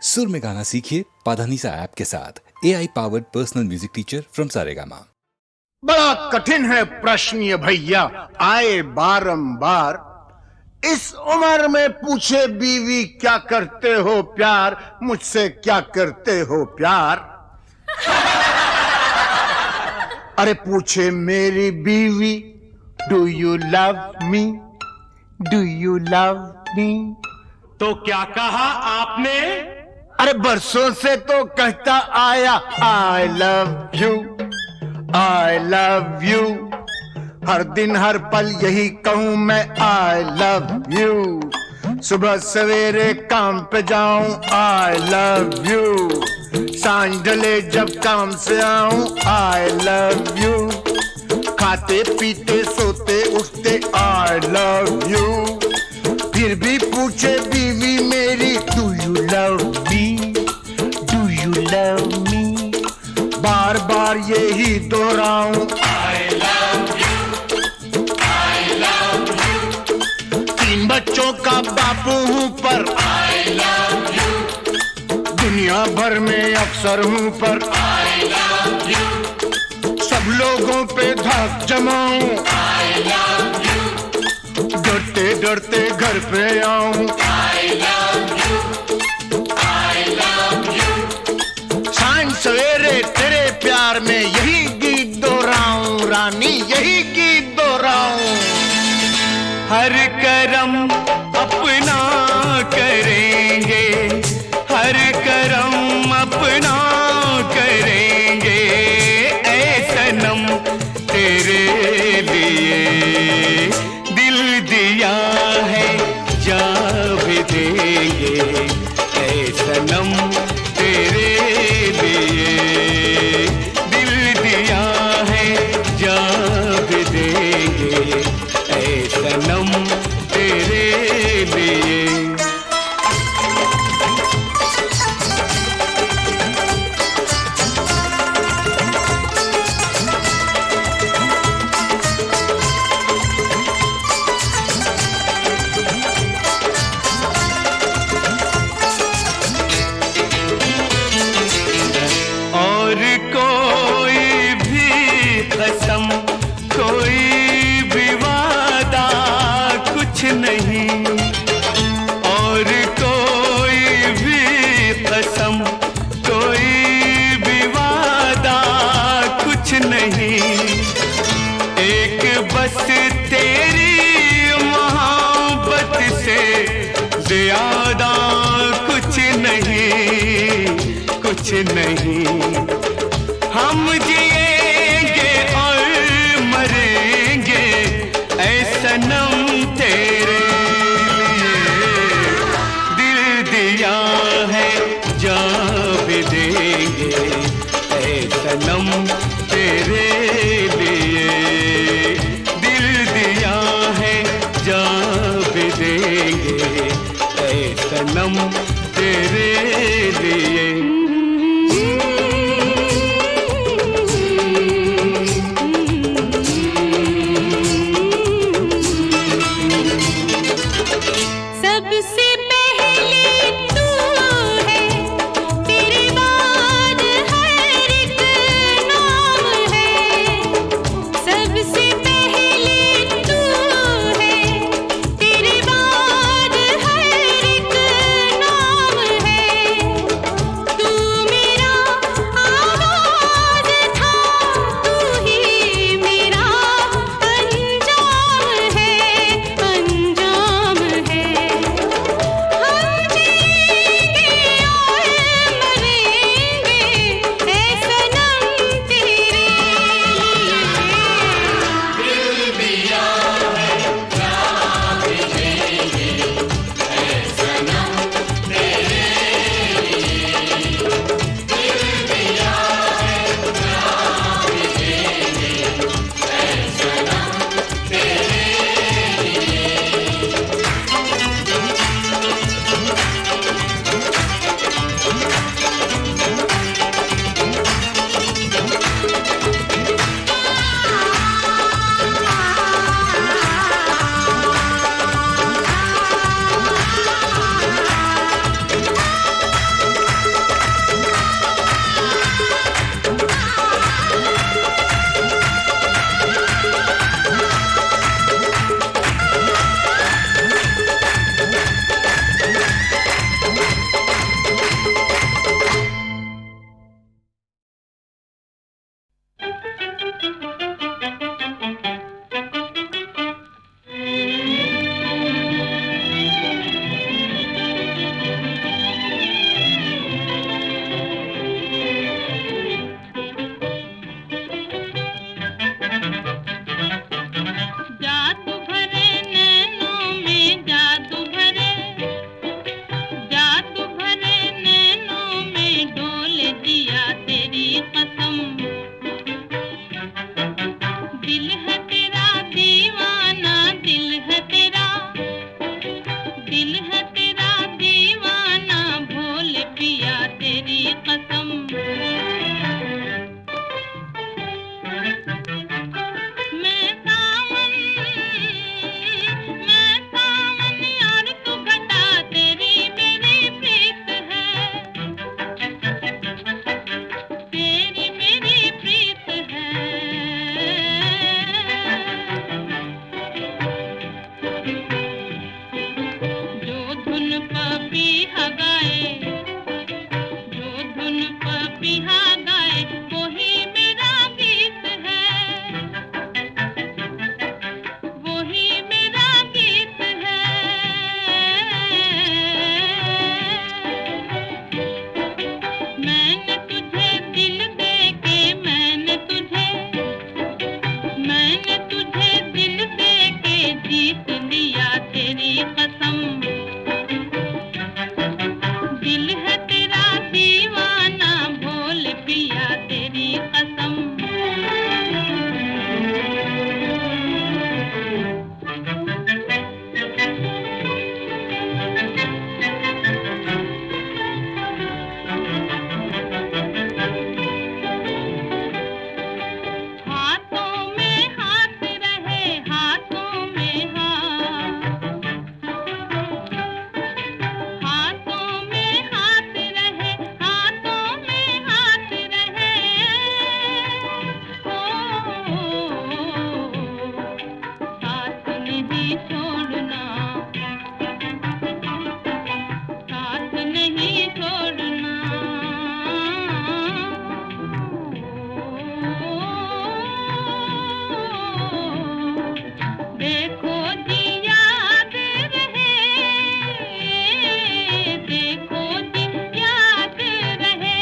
सुर में गाना सीखिए पाधानीसा ऐप के साथ। AI powered personal music teacher from Saregama. बड़ा कठिन है प्रश्न ये भैया, आए बारंबार। इस उम्र में पूछे बीवी क्या करते हो प्यार, मुझसे क्या करते हो प्यार। अरे पूछे मेरी बीवी, do you love me, do you love मी। तो क्या कहा आपने? अरे बरसों से तो कहता आया I love you, I love you. हर दिन हर पल यही कहूं मैं आई लव यू। सुबह सवेरे काम पे जाऊं आई लव यू, सांझ ढले जब काम से आऊं आई लव यू। खाते पीते सोते उठते आई लव यू। फिर भी पूछे बीवी मेरी do you love me, do you love me. बार बार यही दोहराऊं I love you, I love you. 3 बच्चों का बापू हूं पर आई लव यू। दुनिया भर में अफसर हूं पर आई लव यू। सब लोगों पे धाक जमाऊं आई लव यू। डरते डरते घर पे आऊं आई love you, I love you. सांझ सवेरे तेरे प्यार में यही गीत दोहराऊं रानी, यही गीत दोहराऊं। हर करम अपना करेंगे, हर करम अपना करेंगे। ऐ सनम तेरे लिए दिल दिया है, जा भी देंगे। ऐ सनम तेरे लिए दिल दिया है, जा भी देंगे। ऐ सनम तेरे लिए। और कोई भी कसम, कोई भी वादा कुछ नहीं। और कोई भी कसम, कोई भी वादा कुछ नहीं। एक बस तेरी मोहब्बत से ज़्यादा कुछ नहीं, कुछ नहीं। हम जिएंगे और मरेंगे ऐ सनम तेरे लिए। दिल दिया है, जा भी देंगे ऐ सनम तेरे लिए। दिल दिया है, जा भी देंगे ऐ सनम तेरे लिए। सबसे पहले तू है, तेरे बाद हर एक नाम है। सबसे पहले तू है, तेरे बाद हर एक नाम है। तू बोल पिया तेरी कसम। मैं सावन और तू घटा, तेरी मेरी प्रीत है, तेरी मेरी प्रीत है। जो धुन पपीहा गाए, जो धुन पपीहा गाए, वही मेरा गीत है, वही मेरा गीत है। मैंने तुझे दिल दे के, मैंने तुझे दिल दे के जीत लिया तेरी कसम। दिल है तेरा दीवाना, बोल पिया तेरी कसम। हाथों में हाथ रहे, हाथों में हाथ, हाथों में हाथ रहे, हाथों में हाथ रहे। साथ नहीं छोड़ना, साथ नहीं छोड़ना। देखो जी याद रहे, देखो जी याद रहे,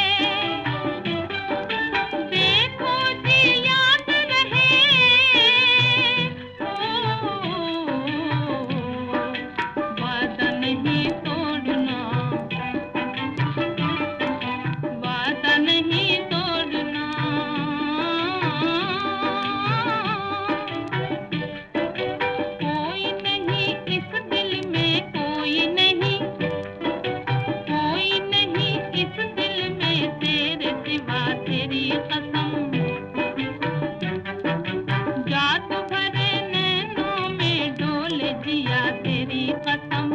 देखो जी याद रहे। वादा नहीं तोड़ना, वादा नहीं तोड़ना। कोई नहीं इस दिल में, कोई नहीं, कोई नहीं इस दिल में तेरे सिवा तेरी कसम। जादू भरे नैनों में डोल दिया तेरी कसम।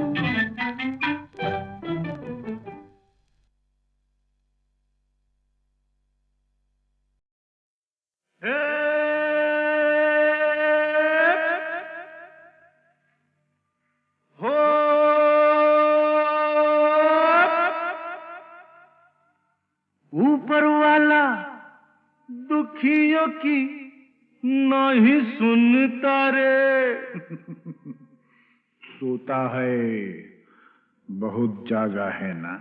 हो ऊपर वाला दुखियों की नहीं सुनता रे। सोता है बहुत जागा है ना।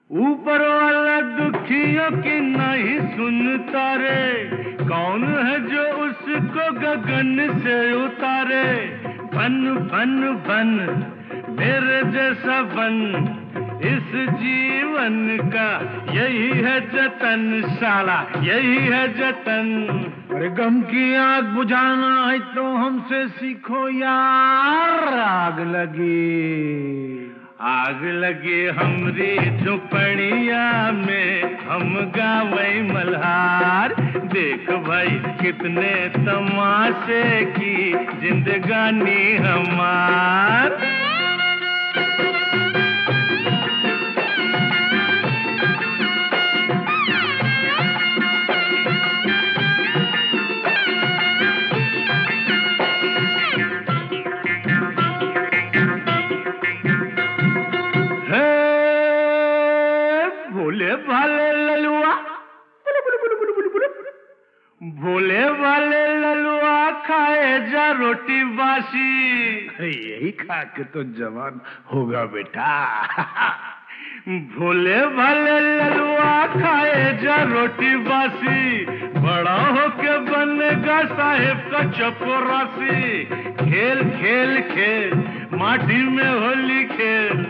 ऊपर वाला दुखियों की नहीं सुनता रे। कौन है जो उसको गगन से उतारे। बन बन बन मेरे जैसा बन, इस जीवन का यही है जतन, साला यही है जतन। अरे गम की आग बुझाना है तो हमसे सीखो यार। आग लगी हमरी झुपड़िया में, हम गावे मल्हार। देख भाई कितने तमाशे की जिंदगानी हमार। भोले भाले ललुआ, भोले भाले ललुआ खाए जा रोटी बासी। यही खा के तो जवान होगा बेटा। भोले भाले ललुआ खाए जा रोटी बासी। बड़ा होके बनेगा साहेब का चपरासी। खेल खेल खेल माटी में होली खेल।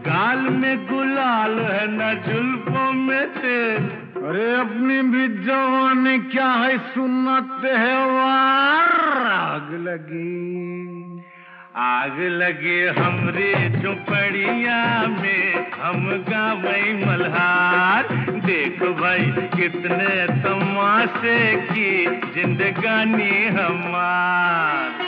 गाल में गुलाल है न जुल्फों में तेल। अरे अपनी भी जवानी क्या है सुनते है वार। आग लगी आग लगे हमरे झुपड़िया में, हम गावई मल्हार। देख भाई कितने तमाशे की जिंदगानी हमार।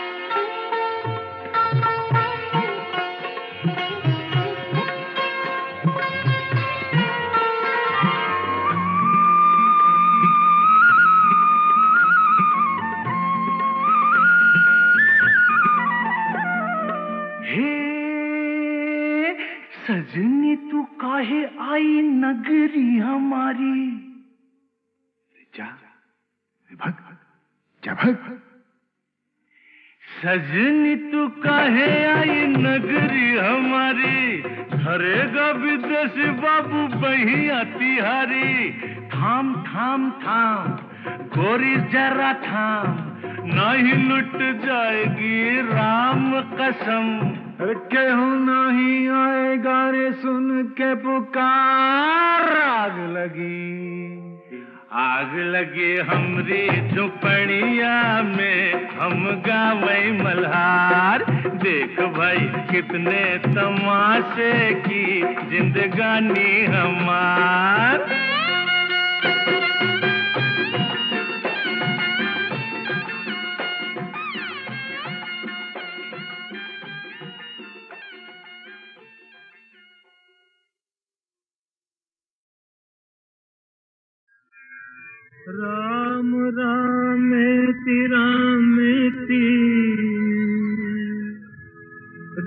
सजनी तू काहे आई नगरी हमारी। जा भग जा भग। सजनी तू काहे आई नगरी हमारी, धरेगा विदेश बाबू बहिया तिहारी। थाम थाम थाम गोरी जरा थाम, नहीं लुट जाएगी राम कसम। केहू नहीं आएगा रे सुन के पुकार। आग लगी हमरी झुपड़िया में, हम गावई मल्हार। देख भाई कितने तमाशे की जिंदगानी हमार। राम रामेति रामेति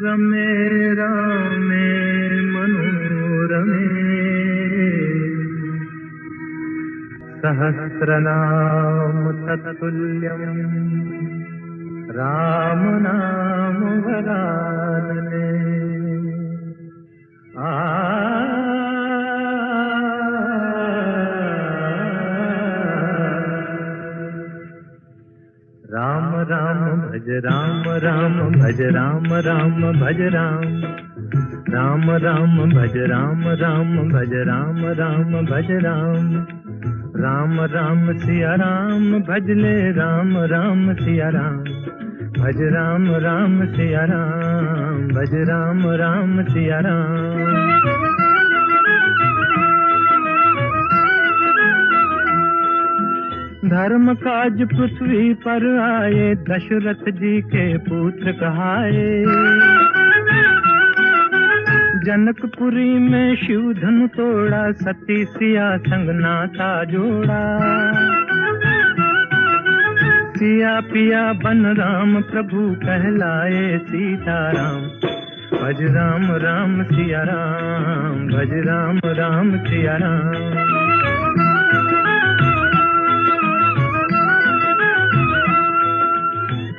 रमे रामे मनोरमे। सहस्रनाम तत्तुल्यं राम नाम वरानने। राम राम भज राम राम भज राम राम भज राम। राम राम भज राम राम भज राम राम भज राम। राम राम सिया राम भज ले राम राम सिया राम। भज राम राम सिया राम भज राम राम सिया राम। धर्म काज पृथ्वी पर आए, दशरथ जी के पुत्र कहाए। जनकपुरी में शिव धनु तोड़ा, सती सिया संग नाता जोड़ा। सिया पिया बन राम प्रभु कहलाए सीताराम। भज राम राम सिया राम भज राम राम सिया राम।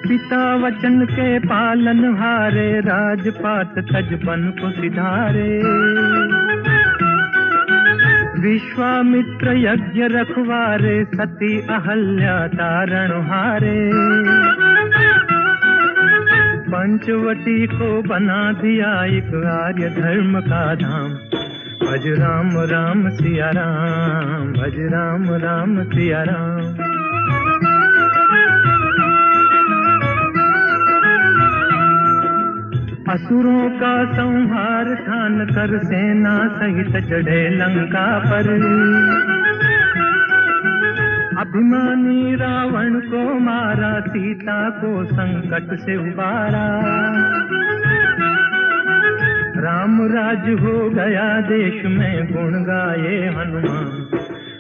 पिता वचन के पालन हारे, राजपाट तजबन को सिधारे। विश्वामित्र यज्ञ रखवारे, सती अहल्या तारण हारे। पंचवटी को बना दिया एक आर्य धर्म का धाम। भज राम राम सिया राम भज राम राम सिया राम। असुरों का संहार ठान कर सेना सहित चढ़े लंका पर। अभिमानी रावण को मारा, सीता को संकट से उबारा। राम राज हो गया देश में, गुण गाए हनुमान।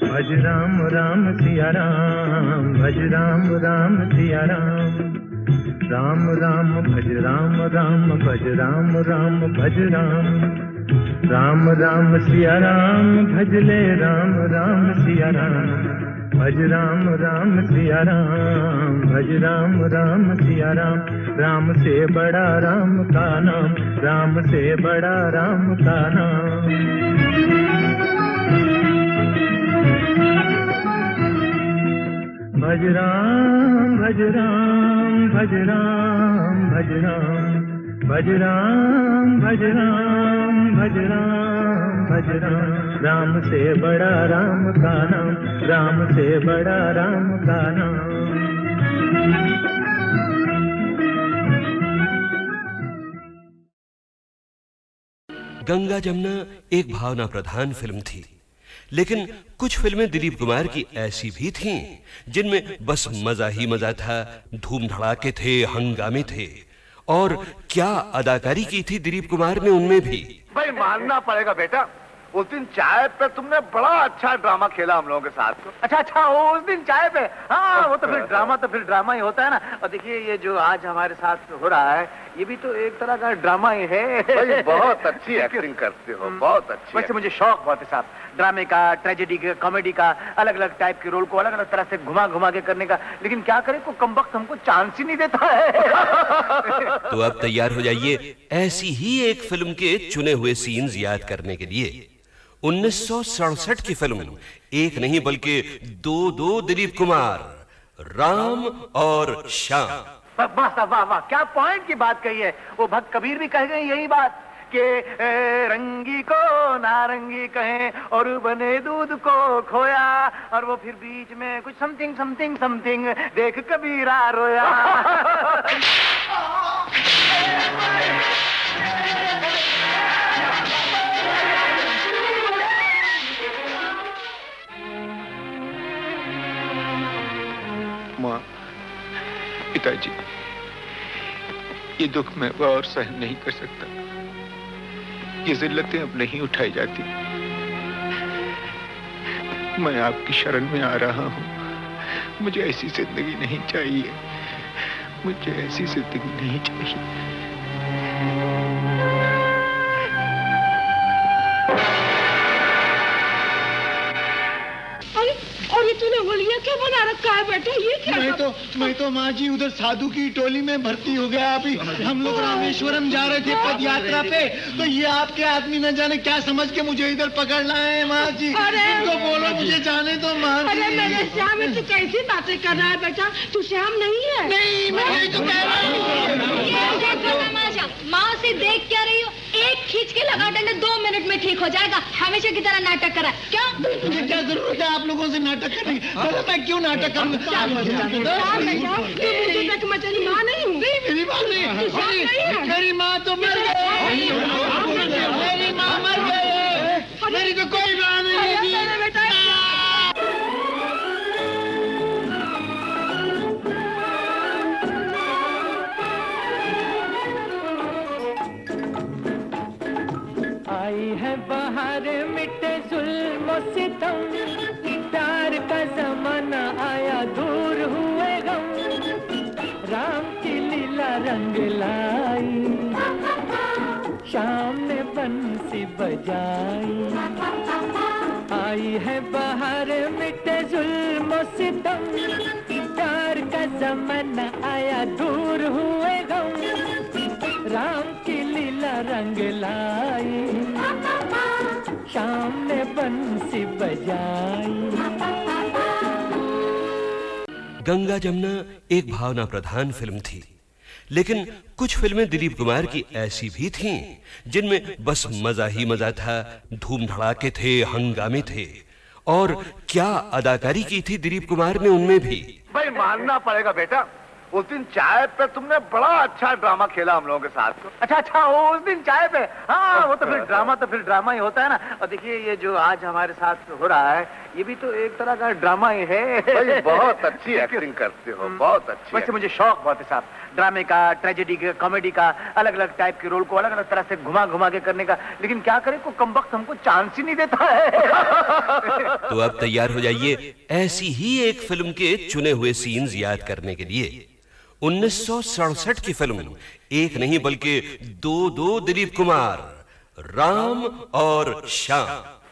भज राम राम सिया राम भज राम राम सिया राम। राम राम भज राम राम भज राम राम भज राम। राम राम सिया राम भज ले राम राम सिया राम। भज राम राम सिया राम भज राम राम सिया राम। राम से बड़ा राम का नाम, राम से बड़ा राम का नाम। भज राम भज राम भज राम भज राम। भज राम भज राम भज राम भज राम। राम से बड़ा राम का नाम, राम से बड़ा राम का नाम। गंगा जमुना एक भावना प्रधान फिल्म थी, लेकिन कुछ फिल्में दिलीप कुमार की ऐसी भी थीं जिनमें बस मजा ही मजा था, धूम धड़ाके थे, हंगामे थे। और क्या अदाकारी की थी दिलीप कुमार ने उनमें भी। भाई मानना पड़ेगा बेटा, उस दिन चाय पे तुमने बड़ा अच्छा ड्रामा खेला हम लोगों के साथ। अच्छा उस दिन चाय पे, हाँ वो तो फिर ड्रामा ही होता है ना। और देखिए ये जो आज हमारे साथ हो रहा है ये भी तो एक तरह का ड्रामा ही है। भाई बहुत अच्छी एक्टिंग करते हो, बहुत अच्छी। वैसे मुझे शौक बहुत है साहब ड्रामे का, ट्रेजेडी का, कॉमेडी का, अलग अलग टाइप के रोल को अलग अलग तरह से घुमा घुमा के करने का। लेकिन क्या करें, को कमबख्त हमको चांस ही नहीं देता है। तो अब तैयार हो जाइए ऐसी ही एक फिल्म के चुने हुए सीन्स याद करने के लिए। 1967 की फिल्म, एक नहीं बल्कि दो दिलीप कुमार, राम और श्याम। वाह वाह वाह, क्या पॉइंट की बात कही है। वो भक्त कबीर भी कह गए यही बात कि रंगी को नारंगी कहें और बने दूध को खोया, और वो फिर बीच में कुछ समथिंग समथिंग समथिंग देख कबीरा रोया। माँ, पिताजी, ये दुख मैं और सहन नहीं कर सकता। ये जिल्लतें अब नहीं उठाई जाती। मैं आपकी शरण में आ रहा हूँ। मुझे ऐसी जिंदगी नहीं चाहिए, मुझे ऐसी जिंदगी नहीं चाहिए। और ये तूने होलिया क्या बना रखा है बेटा, ये क्या? मैं तो माँ जी उधर साधु की टोली में भर्ती हो गया। अभी हम लोग रामेश्वरम जा रहे थे पद यात्रा पे, तो ये आपके आदमी न जाने क्या समझ के मुझे इधर पकड़ लाए हैं माँ जी। इनको बोलो मुझे जाने दो माँ जी। अरे मेरे श्याम, तू कैसी बातें कर रहा है बेटा? तू श्याम नहीं है। नहीं, मैं तो कह रहा हूँ। माँ से देख क्या रही हो? एक खींच के लगा डंडे 2 मिनट में ठीक हो जाएगा। हमेशा की तरह नाटक करा क्या? मुझे क्या जरूरत है आप लोगों से नाटक करने की? मैं क्यों नाटक करूँ? मचली माँ नहीं हूँ। मेरी माँ नहीं, मेरी माँ तो मर गई। मेरी माँ मर गई, मेरी तो कोई माँ नहीं है बेटा। आई है बाहर मिटे जुल्म सितम, प्यार का जमाना आया दूर हुए गम, राम की लीला रंग लाई, शाम ने बंसी बजाई। आई है बाहर मिटे जुल्म सितम, प्यार का जमाना आया दूर हुए गम, राम की लीला रंग लाई, शाम ने बंसी बजाई। गंगा जमुना एक भावना प्रधान फिल्म थी, लेकिन कुछ फिल्में दिलीप कुमार की ऐसी भी थीं जिनमें बस मजा ही मजा था, धूम धड़ाके थे, हंगामे थे। और क्या अदाकारी की थी दिलीप कुमार ने उनमें भी। भाई मानना पड़ेगा बेटा, उस दिन चाय पे तुमने बड़ा अच्छा ड्रामा खेला हम लोगों के साथ। अच्छा उस दिन चाय पे, हाँ वो तो फिर ड्रामा ही होता है ना। और देखिए ये जो आज हमारे साथ हो रहा है ये भी तो एक तरह का ड्रामा ही है। भाई बहुत अच्छी एक्टिंग करते हो, बहुत अच्छी। वैसे मुझे शौक बहुत है साहब ड्रामे का, ट्रेजेडी का, कॉमेडी का, अलग अलग टाइप के रोल को अलग अलग तरह से घुमा घुमा के करने का। लेकिन क्या करें, को कमबख्त हमको चांस ही नहीं देता है। तो अब तैयार हो जाइए ऐसी ही एक फिल्म के चुने हुए सीन्स याद करने के लिए। 1967 की फिल्म, एक नहीं बल्कि दो दिलीप कुमार, राम और श्याम।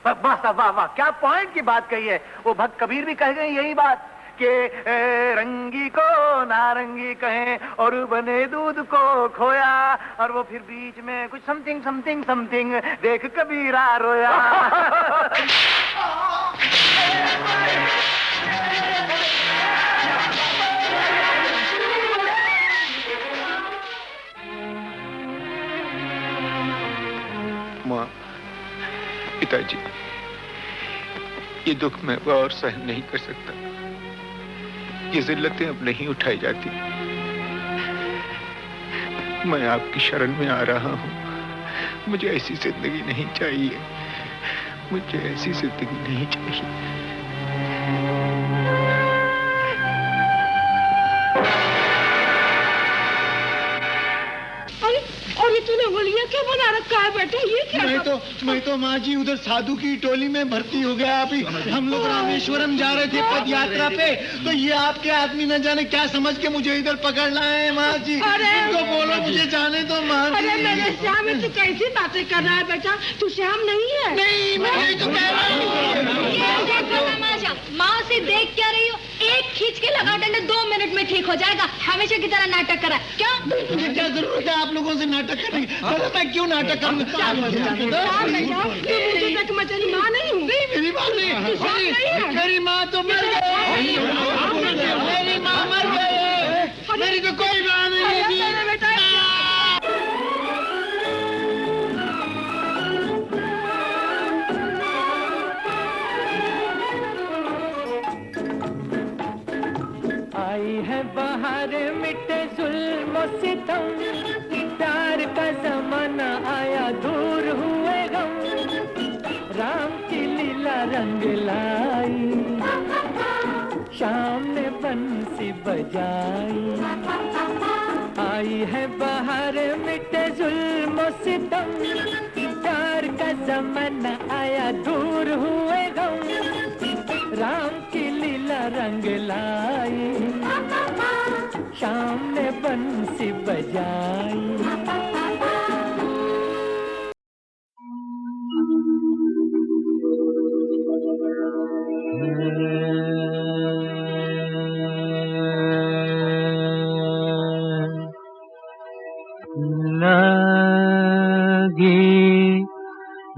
वाह वाह, क्या पॉइंट की बात कही है। वो भक्त कबीर भी कह गए यही बात कि रंगी को नारंगी कहें और बने दूध को खोया, और वो फिर बीच में कुछ समथिंग समथिंग समथिंग देख कबीरा रोया। माँ, पिताजी, ये दुख मैं और सहन नहीं कर सकता। ये जिल्लतें अब नहीं उठाई जाती। मैं आपकी शरण में आ रहा हूँ। मुझे ऐसी जिंदगी नहीं चाहिए, मुझे ऐसी जिंदगी नहीं चाहिए। और ये तूने होलिया क्या बना रखा है बेटा? ये क्या? मैं तो माँ जी उधर साधु की टोली में भर्ती हो गया। अभी हम लोग रामेश्वरम जा रहे थे पद यात्रा पे, तो ये आपके आदमी न जाने क्या समझ के मुझे इधर पकड़ लाए हैं माँ जी। इनको बोलो मुझे जाने दो माँ जी। अरे मेरे श्याम, तू कैसी बातें कर रहा है बेटा? तू श्याम नहीं है। नहीं, मैं तो कह रहा हूँ। माँ से देख क्या रही हो? एक खींच के लगा डंडे 2 मिनट में ठीक हो जाएगा। हमेशा की तरह नाटक करा क्या? मुझे क्या जरूरत है आप लोगों से नाटक करने की? मैं क्यों नाटक करूँ? मचली माँ नहीं हूँ। मेरी माँ नहीं, मेरी माँ तो मर गई। मेरी माँ मर गई, मेरी तो कोई माँ नहीं है बेटा। आई है बाहर मिटे जुल्म सितम, प्यार का जमाना आया दूर हुए गम, राम की लीला रंग लाई, शाम ने बंसी बजाई। आई है बाहर मिटे जुल्म सितम, प्यार का जमाना आया दूर हुए गम, राम की लीला रंग लाई, शाम ने बंसी बजाई। लगी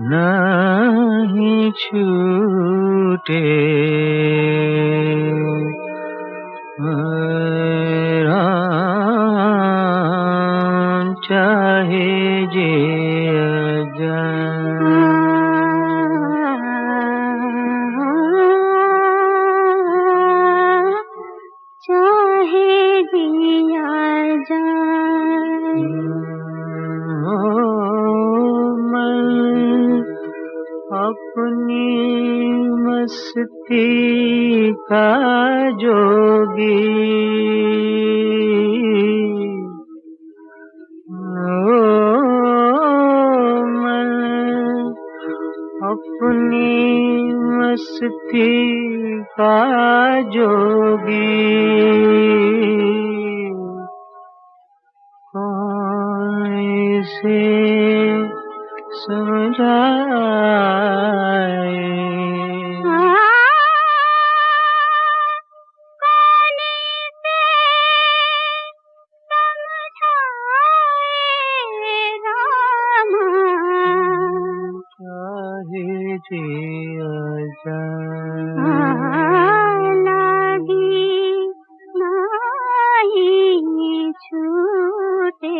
नहीं छूटे राम चाहे जिया जाए। चाहे जिया जाए। मैं अपनी मस्ती का जोगी, मैं अपनी मस्ती का जोगी, कौन से समझाए। जिया लागी नहीं छूटे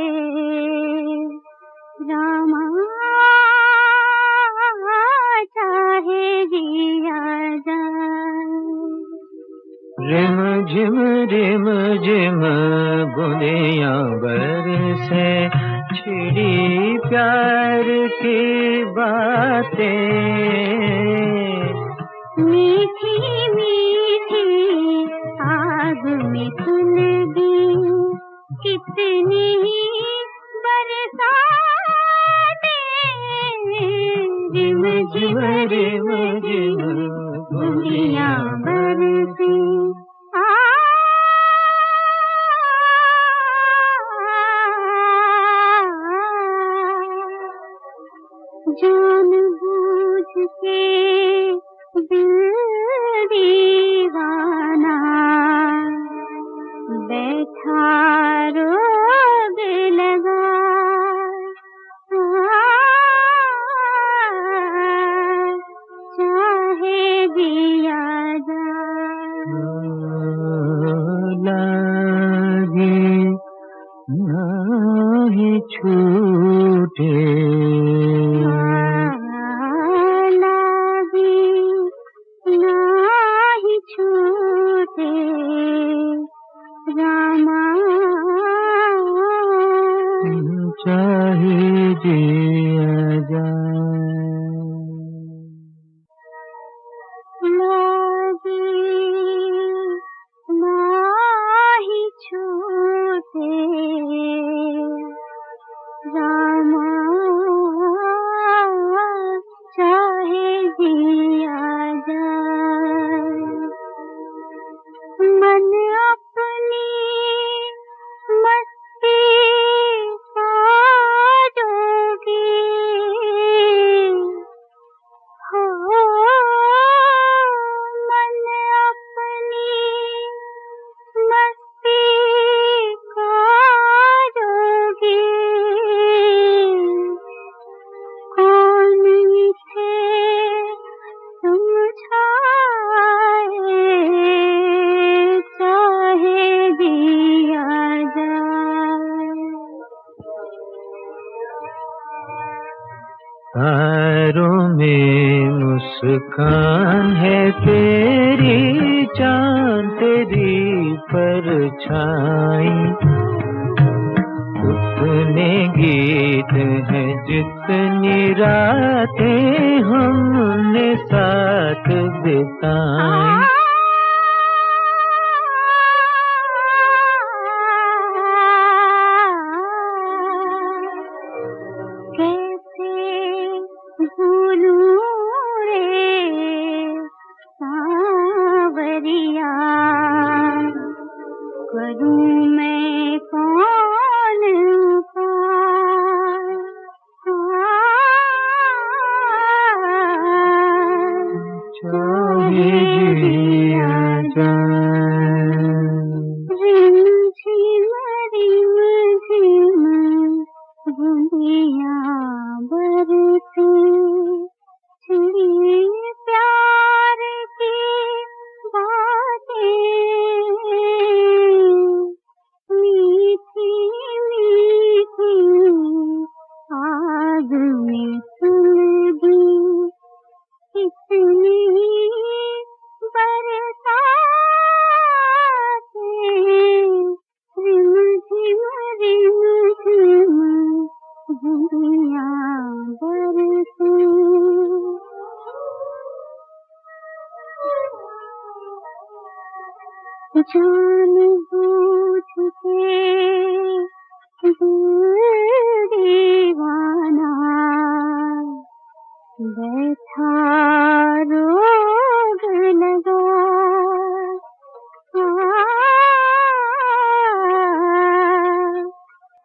रामा चाहे जिया रिम झिम बुनिया बरसे, छिड़ी प्यार की बातें, मीठी मीठी आग में सुलगी कितनी बरसातें, रिम झिम बुनिया बरसे। जान बूझ के दिल दीवाना बैठा रोग लगा, चाहे जिया लागे नहीं छूटे, चाहे जिया जिया जाए। मन अपनी मस्ती का जोगी हो, मन अपनी मस्ती का जोगी। कौन थे समझाए, चाहे दिया जाए। तारों में मुस्कान है तेरी, चांद तेरी परछाई। उतने गीत हैं जितनी रातें हमने साथ बिताई। कैसे भूलूं रे सांवरिया, करूं मैं कौन उपाय। चाहे जिया जाए। रिम झिम बूंदियां बरसे, छिड़ी प्यार की बातें, मीठी मीठी आग में सुलगी। इतनी बरसातें, रिम झिम बूंदियां बरसे। जान बूझ के दिल दीवाना बैठा रोग लगा।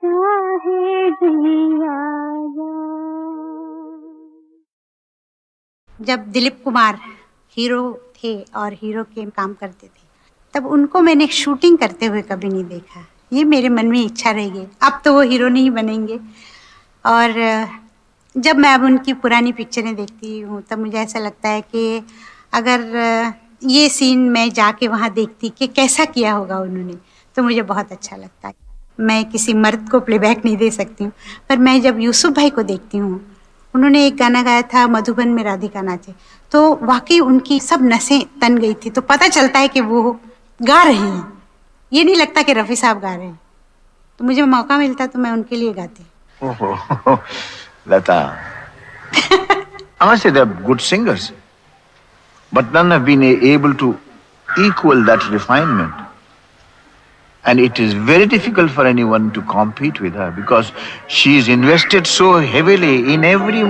चाहे दिया जब दिलीप कुमार हीरो थे और हीरो के काम करते थे, तब उनको मैंने शूटिंग करते हुए कभी नहीं देखा। ये मेरे मन में इच्छा रह गई, अब तो वो हीरो नहीं बनेंगे। और जब मैं अब उनकी पुरानी पिक्चरें देखती हूँ तब मुझे ऐसा लगता है कि अगर ये सीन मैं जाके वहाँ देखती कि कैसा किया होगा उन्होंने, तो मुझे बहुत अच्छा लगता है। मैं किसी मर्द को प्लेबैक नहीं दे सकती हूँ, पर मैं जब यूसुफ भाई को देखती हूँ, उन्होंने एक गाना गाया था मधुबन में राधिका नाचे, तो वाकई उनकी सब नसें तन गई थी। तो पता चलता है कि वो गा रहे हैं, ये नहीं लगता कि रफ़ी साहब गा रहे हैं। तो मुझे मौका मिलता तो मैं उनके लिए गाती। Lata, I must say they're good singers, but none have been able to equal that refinement. And it is very difficult for anyone to compete with her because she's invested so heavily in every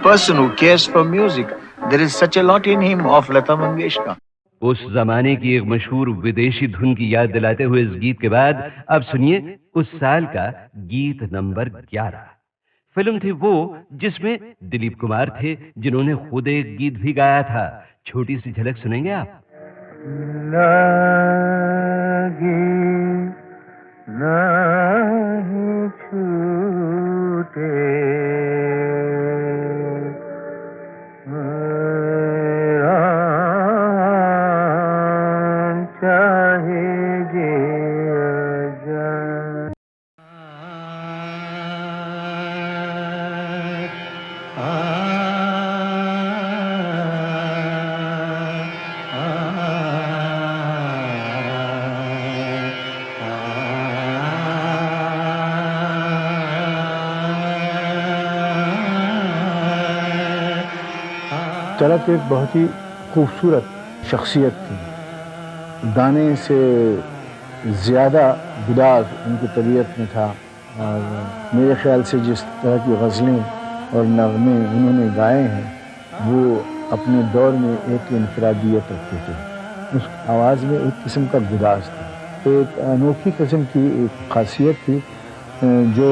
person who cares for music. There is such a lot in him of Lata Mangeshkar. उस जमाने की एक मशहूर विदेशी धुन की याद दिलाते हुए इस गीत के बाद अब सुनिए उस साल का गीत नंबर 11। फिल्म थी वो जिसमें दिलीप कुमार थे, जिन्होंने खुद एक गीत भी गाया था। छोटी सी झलक सुनेंगे आप? लागे नहीं छूटे चाहे जिया जाए। चरक एक बहुत ही खूबसूरत शख्सियत थी। गाने से ज़्यादा गुदार उनकी तबीयत में था, और मेरे ख्याल से जिस तरह की गज़लें और नग़्मे उन्होंने गाए हैं वो अपने दौर में एक इनफरादियत रखते थे। उस आवाज़ में एक किस्म का गुदाज था, एक अनोखी किस्म की एक खासियत थी जो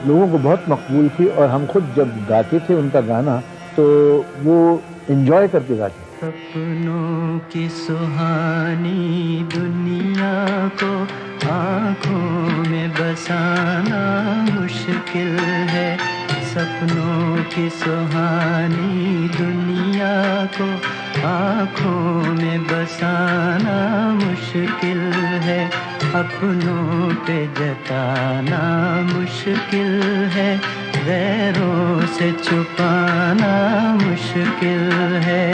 लोगों को बहुत मकबूल थी। और हम खुद जब गाते थे उनका गाना तो वो एंजॉय करके गाते थे। सपनों की सुहानी दुनिया को आँखों में बसाना मुश्किल है। सपनों की सुहानी दुनिया को आँखों में बसाना मुश्किल है। अपनों पे जताना मुश्किल है, गैरों से छुपाना मुश्किल है।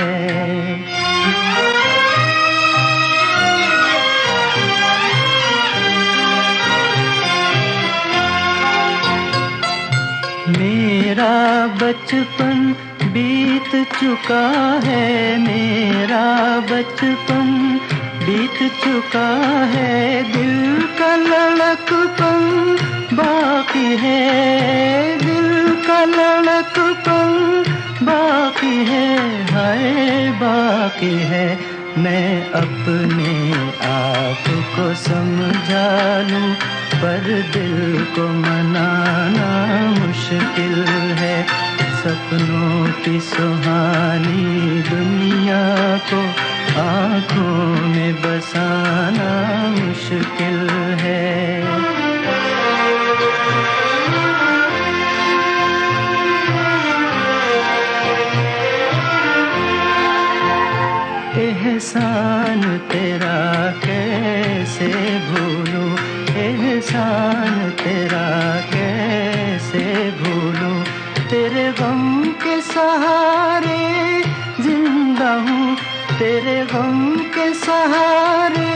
मेरा बचपन बीत चुका है, मेरा बचपन बीत चुका है। दिल का लड़कपन बाकी है, दिल का लड़कपन बाकी है, हाय बाकी है। मैं अपने आप को समझा लूं पर दिल को मनाना मुश्किल है। सपनों की सुहानी दुनिया को आँखों में बसाना मुश्किल है। एहसान तेरा कैसे भूलूं, एहसान तेरा कैसे भूलूं। तेरे गम के सहारे जिंदा हूँ, तेरे गम के सहारे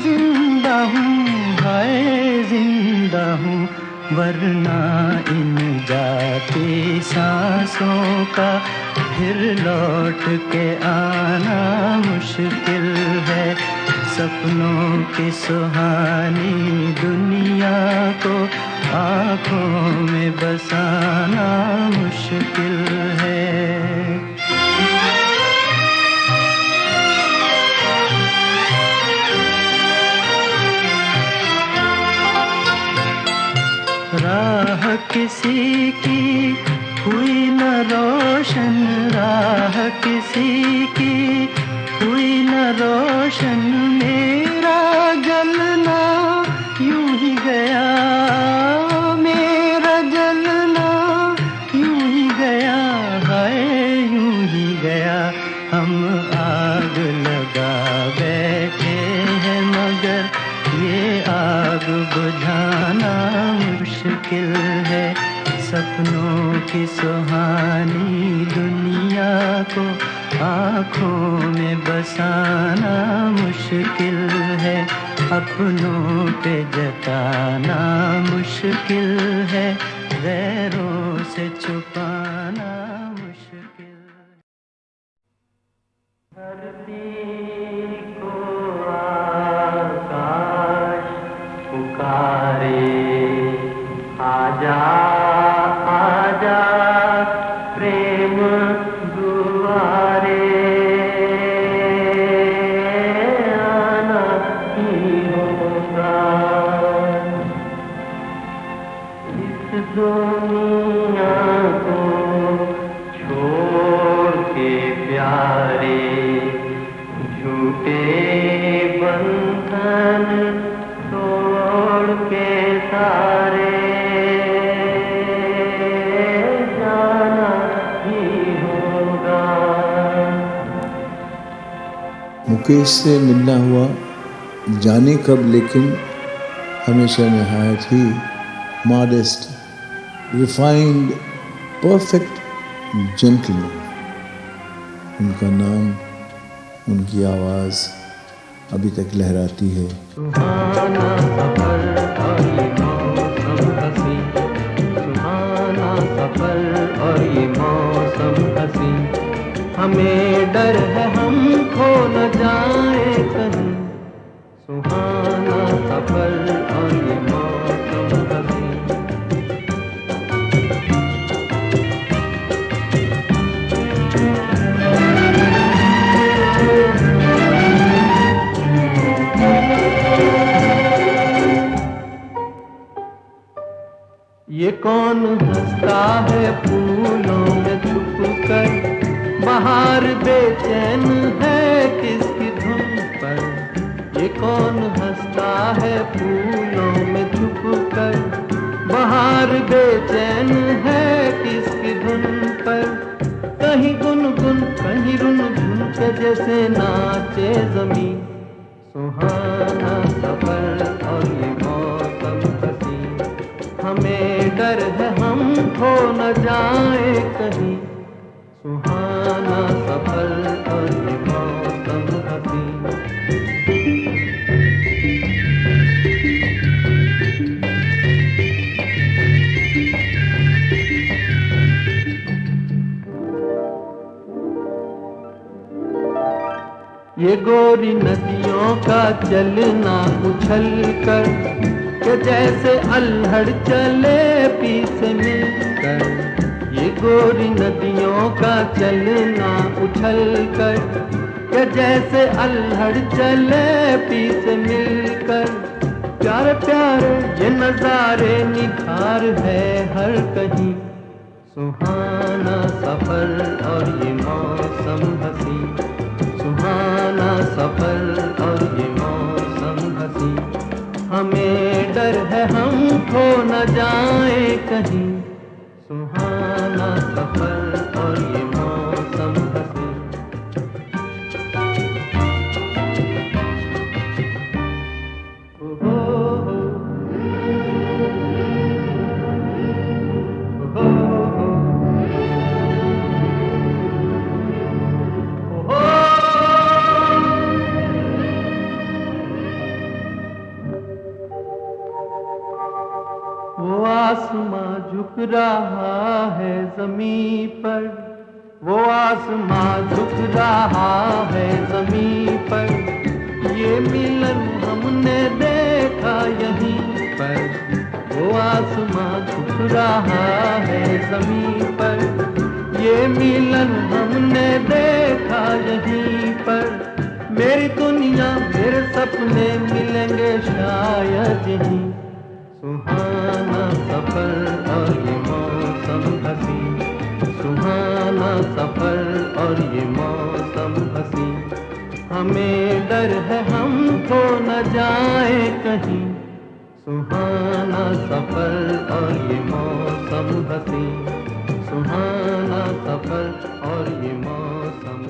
जिंदा हूँ, हाय जिंदा हूँ। वरना इन जाती सांसों का फिर लौट के आना मुश्किल है। सपनों की सुहानी दुनिया को आँखों में बसाना मुश्किल है। राह किसी की हुई न रोशन, राह किसी की हुई न रोशन। मेरा जलना यूं ही गया, मेरा जलना यूं ही गया, हाय यूं ही गया। हम आग लगा बैठे हैं मगर ये आग बुझाना मुश्किल है। सपनों की सुहानी दुनिया को आँखों में बसाना मुश्किल है। अपनों पे जताना मुश्किल है, गैरों से छुपाना मुश्किल। धरती को आकाश पुकारे, आजा आजा प्रेम दुआरे, आना ही होगा। इस दुनिया को छोड़ के प्यारे, झूठे बंधन तोड़ के सारे मुकेश से मिलना हुआ जाने कब, लेकिन हमेशा नहायत ही मॉडेस्ट, रिफाइंड, परफेक्ट जेंटलमैन। उनका नाम, उनकी आवाज़ अभी तक लहराती है। सुहाना सफर और ये मौसम हसी, सुहाना सफर और ये मौसम हसी। हमें डर है हम खो न जाए कहीं, सुहाना सफर और ये मौसम हसी। बेचैन है किसकी धुन पर, ये कौन हंसता है फूलों में छुप कर। बहार बेचैन है किसकी धुन पर, कहीं गुनगुन कहीं रुनझुन के जैसे नाचे जमीन। सुहाना सफर और ये मौसम हसी, हमें डर है हम खो न जाए कहीं। सुहाना सफर और ये मौसम हसी। ये गोरी नदियों का चलना उछल कर, के जैसे अल्हड़ चले पीछे मिलकर। ये गोरी नदियों का चलना उछल कर, के जैसे अल्हड़ चले पीछे मिलकर। प्यारे प्यारे ये नजारे निखार है हर कहीं। सुहाना सफर और ये मौसम हसी, सुहाना सफर और ये मौसम हसी। हमें डर है हम खो न जाए कहीं। सुहाना सफर और ये मौसम हसी। वो आसमां झुक रहा है ज़मीं पर, वो आसमां झुक रहा है ज़मीं पर। ये मिलन हमने देखा यहीं पर, वो आसमां झुक रहा है ज़मीं पर। ये मिलन हमने देखा यहीं पर। मेरी दुनिया मेरे सपने मिलेंगे शायद यहीं। सुहाना सफर और ये मौसम हसी, सुहाना सफर और ये मौसम हसी। हमें डर है हम खो न जाए कहीं। सुहाना सफर और ये मौसम हसी, सुहाना सफर और ये मौसम